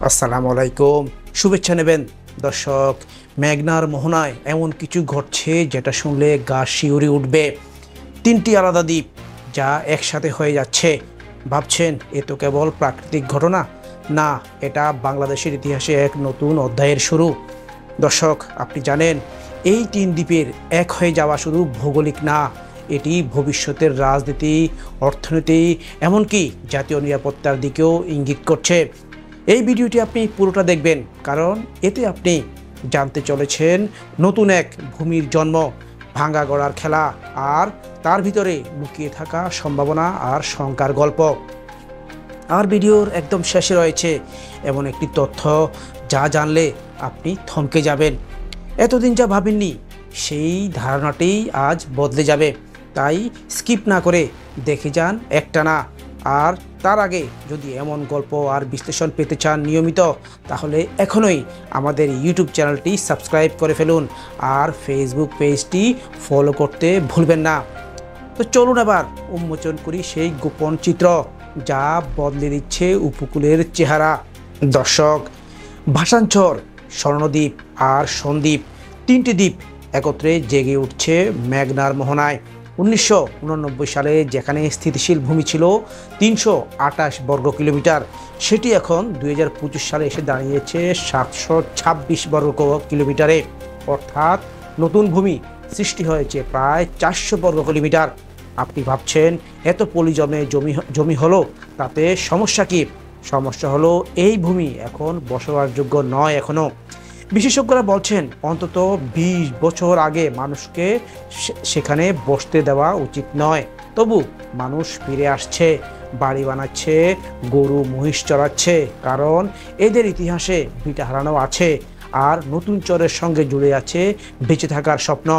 আসসালামু আলাইকুম, শুভেচ্ছা নেবেন দর্শক। মেঘনার মোহনায় এমন কিছু ঘটছে যেটা শুনলে গা শিউরে উঠবে। তিনটি আলাদা দ্বীপ যা একসাথে হয়ে যাচ্ছে। ভাবছেন এ তো কেবল প্রাকৃতিক ঘটনা? না, এটা বাংলাদেশের ইতিহাসে এক নতুন অধ্যায়ের শুরু। দর্শক, আপনি জানেন এই তিন দ্বীপের এক হয়ে যাওয়া শুধু ভৌগোলিক না, এটি ভবিষ্যতের রাজনীতি, অর্থনীতি, এমনকি জাতীয় নিরাপত্তার দিকেও ইঙ্গিত করছে। এই ভিডিওটি আপনি পুরোটা দেখবেন, কারণ এতে আপনি জানতে চলেছেন নতুন এক ভূমির জন্ম, ভাঙা গড়ার খেলা, আর তার ভিতরে লুকিয়ে থাকা সম্ভাবনা আর শঙ্কার গল্প। আর ভিডিওর একদম শেষে রয়েছে এমন একটি তথ্য যা জানলে আপনি থমকে যাবেন। এতদিন যা ভাবেননি সেই ধারণাটি আজ বদলে যাবে। তাই স্কিপ না করে দেখে যান একটানা। আর তার আগে যদি এমন গল্প আর বিশ্লেষণ পেতে চান নিয়মিত, তাহলে এখনই আমাদের ইউটিউব চ্যানেলটি সাবস্ক্রাইব করে ফেলুন আর ফেসবুক পেজটি ফলো করতে ভুলবেন না। তো চলুন এবার উন্মোচন করি সেই গোপন চিত্র যা বদলে দিচ্ছে উপকূলের চেহারা। দর্শক, ভাসানচর, স্বর্ণদ্বীপ আর সন্দ্বীপ, তিনটি দ্বীপ একত্রে জেগে উঠছে মেঘনার মোহনায়। 1989 সালে যেখানে স্থিতিশীল ভূমি ছিল 328 বর্গ কিলোমিটার, সেটি এখন 2025 সালে এসে দাঁড়িয়েছে 726 বর্গ কিলোমিটারে। অর্থাৎ নতুন ভূমি সৃষ্টি হয়েছে প্রায় 400 বর্গ কিলোমিটার। আপনি ভাবছেন এত পলিজমে জমি হলো, তাতে সমস্যা কি? সমস্যা হলো এই ভূমি এখন বসবাসযোগ্য নয় এখনও। বিশেষজ্ঞরা বলছেন অন্তত 20 বছর আগে মানুষকে সেখানে বসতে দেওয়া উচিত নয়। তবু মানুষ ফিরে আসছে, বাড়ি বানাচ্ছে, গরু মহিষ চড়াচ্ছে, কারণ এদের ইতিহাসে ভিটা হারানো আছে আর নতুন চরের সঙ্গে জুড়ে আছে বেঁচে থাকার স্বপ্ন।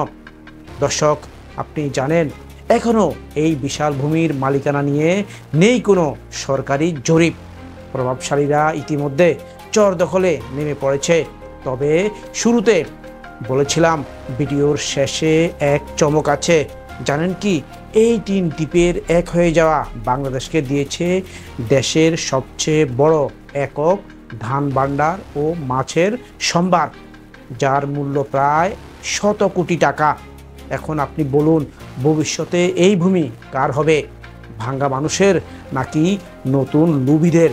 দর্শক, আপনি জানেন এখনও এই বিশাল ভূমির মালিকানা নিয়ে নেই কোনো সরকারি জরিপ। প্রভাবশালীরা ইতিমধ্যে চর দখলে নেমে পড়েছে। তবে শুরুতে বলেছিলাম ভিডিওর শেষে এক চমক আছে। জানেন কি? এই তিন দ্বীপের এক হয়ে যাওয়া বাংলাদেশকে দিয়েছে দেশের সবচেয়ে বড় একক ধান ভাণ্ডার ও মাছের সম্ভার, যার মূল্য প্রায় 100 কোটি টাকা। এখন আপনি বলুন, ভবিষ্যতে এই ভূমি কার হবে? ভাঙ্গা মানুষের নাকি নতুন লুভিদের?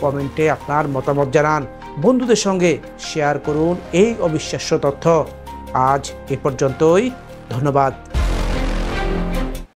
কমেন্টে আপনার মতামত জানান, বন্ধুদের সঙ্গে শেয়ার করুন এই অবিশ্বাস্য তথ্য। আজ এ পর্যন্তই, ধন্যবাদ।